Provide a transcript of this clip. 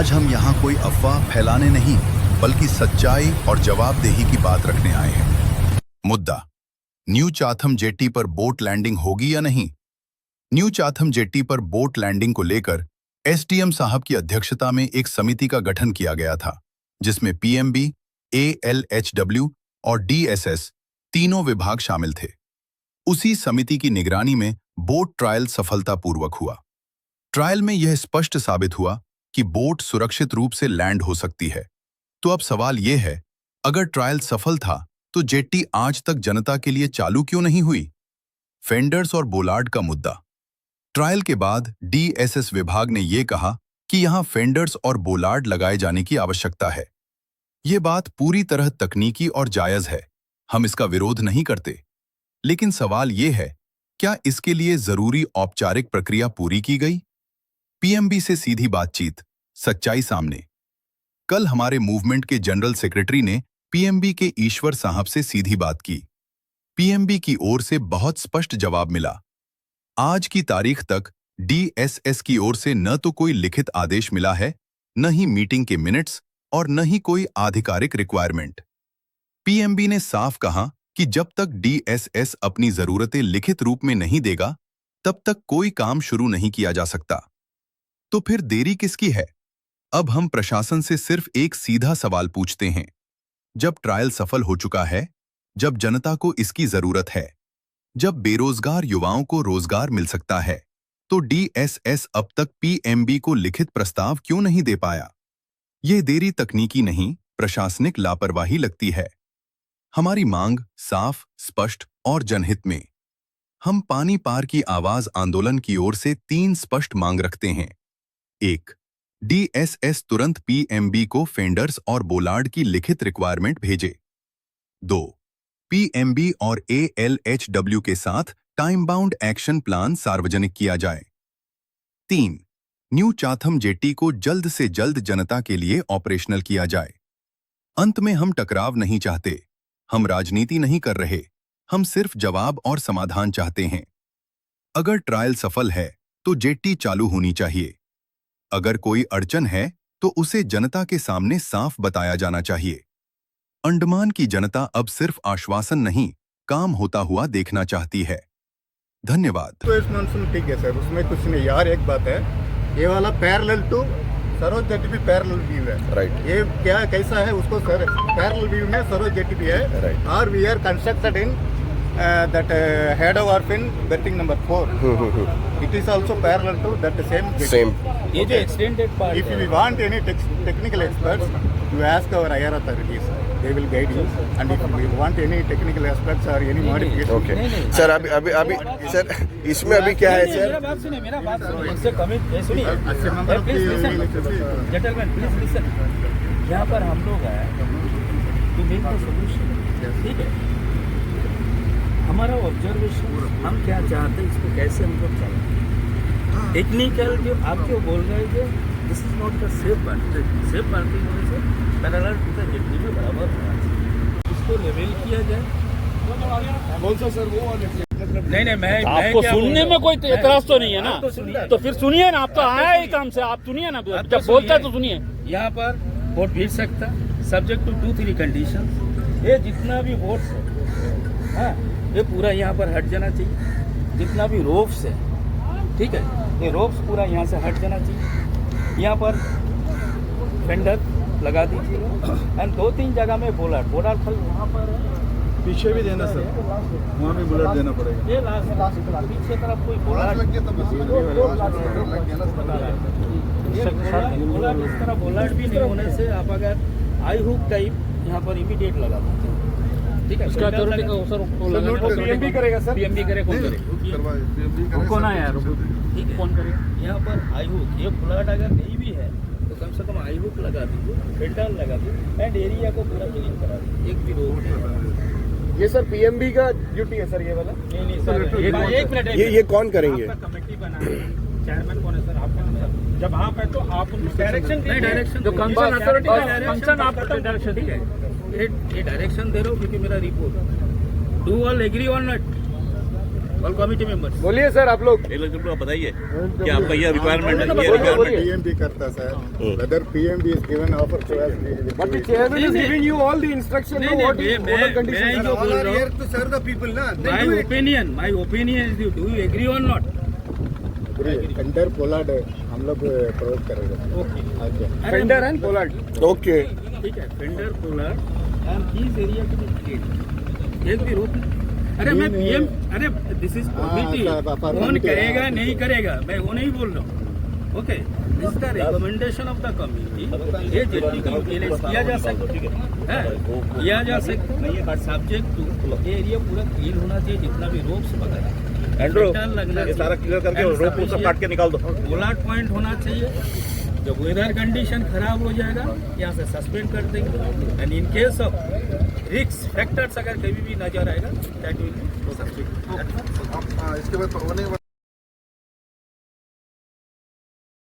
आज हम यहाँ कोई अफवाह फैलाने नहीं बल्कि सच्चाई और जवाबदेही की बात रखने आए हैं। मुद्दा, न्यू चाथम जेट्टी पर बोट लैंडिंग होगी या नहीं। न्यू चाथम जेट्टी पर बोट लैंडिंग को लेकर एसडीएम साहब की अध्यक्षता में एक समिति का गठन किया गया था, जिसमें पीएमबी, एएलएचडब्ल्यू और डीएसएस तीनों विभाग शामिल थे। उसी समिति की निगरानी में बोट ट्रायल सफलतापूर्वक हुआ। ट्रायल में यह स्पष्ट साबित हुआ कि बोट सुरक्षित रूप से लैंड हो सकती है। तो अब सवाल यह है, अगर ट्रायल सफल था तो जेट्टी आज तक जनता के लिए चालू क्यों नहीं हुई। फेंडर्स और बोलार्ड का मुद्दा। ट्रायल के बाद डीएसएस विभाग ने यह कहा कि यहां फेंडर्स और बोलार्ड लगाए जाने की आवश्यकता है। यह बात पूरी तरह तकनीकी और जायज है, हम इसका विरोध नहीं करते। लेकिन सवाल यह है, क्या इसके लिए जरूरी औपचारिक प्रक्रिया पूरी की गई। पीएमबी से सीधी बातचीत, सच्चाई सामने। कल हमारे मूवमेंट के जनरल सेक्रेटरी ने पीएमबी के ईश्वर साहब से सीधी बात की। पीएमबी की ओर से बहुत स्पष्ट जवाब मिला। आज की तारीख तक डीएसएस की ओर से न तो कोई लिखित आदेश मिला है, न ही मीटिंग के मिनट्स और न ही कोई आधिकारिक रिक्वायरमेंट। पीएमबी ने साफ कहा कि जब तक डीएसएस अपनी जरूरतें लिखित रूप में नहीं देगा, तब तक कोई काम शुरू नहीं किया जा सकता। तो फिर देरी किसकी है। अब हम प्रशासन से सिर्फ एक सीधा सवाल पूछते हैं। जब ट्रायल सफल हो चुका है, जब जनता को इसकी जरूरत है, जब बेरोजगार युवाओं को रोजगार मिल सकता है, तो डीएसएस अब तक पीएमबी को लिखित प्रस्ताव क्यों नहीं दे पाया। यह देरी तकनीकी नहीं, प्रशासनिक लापरवाही लगती है। हमारी मांग साफ, स्पष्ट और जनहित में। हम पानी पार की आवाज आंदोलन की ओर से 3 स्पष्ट मांग रखते हैं। 1. डीएसएस तुरंत पीएमबी को फेंडर्स और बोलार्ड की लिखित रिक्वायरमेंट भेजे। 2. पीएमबी और एएलएचडब्ल्यू के साथ टाइम बाउंड एक्शन प्लान सार्वजनिक किया जाए। 3. न्यू चाथम जेट्टी को जल्द से जल्द जनता के लिए ऑपरेशनल किया जाए। अंत में हम टकराव नहीं चाहते, हम राजनीति नहीं कर रहे, हम सिर्फ जवाब और समाधान चाहते हैं। अगर ट्रायल सफल है तो जेट्टी चालू होनी चाहिए। अगर कोई अड़चन है तो उसे जनता के सामने साफ बताया जाना चाहिए। अंडमान की जनता अब सिर्फ आश्वासन नहीं, काम होता हुआ देखना चाहती है। धन्यवाद। ठीक है सर, उसमें कुछ नहीं यार। एक बात है, ये वाला पैरेलल टू सरोज जेट्टी भी पैरेलल व्यू है। राइट। ये क्या कैसा है उसको सर, पैरेलल व्यू में सरोज जेट्टी भी है। राइट। और we are constructed in that head of orphan berthing number 4. It is also parallel to that same jetty. Same. ये जो extended part If you want any technical experts, you ask our IR authorities. They will guide you. And if you want any technical aspects or any modification. Okay. Sir अभी sir इसमें अभी क्या है sir? मेरा बात सुनिए, इससे commit सुनिए। Please listen, gentleman please listen. यहाँ पर हम लोग आए टू मेक द सॉल्यूशन, ठीक है। हमारा ऑब्जर्वेशन, हम क्या चाहते हैं, इसको कैसे हम लोग चाहते। टेक्निकल जो आप जो बोल रहे हैं, this is not the safe parking. Safe parking होने से पैरेलल टू द जेट्टी में बराबर होना चाहिए, इसको लेवल किया जाए। बोल सर वो नहीं मैं आपको सुनने में कोई एतराज तो नहीं है ना, तो फिर सुनिए ना। आप तो आया ही काम से, आप सुनिए ना, जब बोलता है तो सुनिए। यहाँ पर वोट भेज सकता, सब्जेक्ट टू 2-3 कंडीशन। ये जितना भी वोट है, ये पूरा यहाँ पर हट जाना चाहिए। जितना भी रोप्स है, ठीक है, ये रोप्स पूरा यहाँ से हट जाना चाहिए। यहाँ पर फेंडर लगा दीजिए एंड 2-3 जगह में बोलार्ड फल वहाँ पर पीछे भी देना सर, वहाँ भी बुलेट देना पड़ेगा। ये लास्ट पीछे तरफ कोई बोलार्ड इस तरह बोलार्ड भी नहीं होने से आप अगर आई हुक टाइप यहाँ पर इमीडिएट लगा दीजिए, ठीक है। उसका अथॉरिटी का सर पीएमबी करेगा सर, पीएमबी करे, कौन करे, कौन है यार, ठीक है, कौन करेगा। यहाँ पर आई हुक, ये फ्लड अगर नहीं भी है तो कम से कम आई हुक लगा दीजिए, फिल्टर लगा दीजिए एंड एरिया को पूरा क्लीन करा दीजिए। एक भी रोड नहीं। ये सर पीएमबी का ड्यूटी है सर, ये वाला? नहीं सर, एक मिनट। ये कौन करेंगे? कमेटी बना है, चेयरमैन कौन है सर? आपका नंबर। जब आप है तो आप उनको डायरेक्शन जो कंसर्न अथॉरिटी का कंसर्न आप डायरेक्शन, ठीक है। ये डायरेक्शन दे रहा हूँ क्योंकि मेरा रिपोर्ट डू ऑल एग्री और नॉट, ऑल कमिटी मेंबर्स बोलिए सर आप लोग। एक लोग बताइए कि आपका ये रिक्वायरमेंट है, ये बोलिए, रिक्वायरमेंट बोलिए। PMB करता sir. Whether PMB is given offer to us. But the chairman is giving you all the instruction. नहीं, What नहीं, is मैं- order conditions? मैं जो बोल रहा हूँ, to serve the people, na. my opinion is, do you agree or not? Tender Pollard हम लोग प्रोवाइड करेंगे. Okay. Okay. अरे Fender and Pollard. Okay. ठीक है, fender cooler and keys area to be clean, एक भी रोक नहीं। अरे मैं पीएम, अरे दिस इज कमिटी, कौन करेगा नहीं करेगा मैं वो नहीं बोल रहा हूँ। Okay, this is the recommendation of the committee. ये जेटी को यूटिलाइज किया जा सकता है, किया जा सकता है, सब्जेक्ट टू एरिया पूरा क्लीन होना चाहिए, जितना भी रोप्स वगैरह एंड्रो, लगना ये सारा क्लियर करके And रोप सब काट के निकाल दो। पोलार्ड पॉइंट होना चाहिए। जब वेदर कंडीशन खराब हो जाएगा यहाँ से सस्पेंड कर देंगे, and in case of risk factors अगर कभी भी नजर आएगा दैट विल बी सस्पेंड। इसके बाद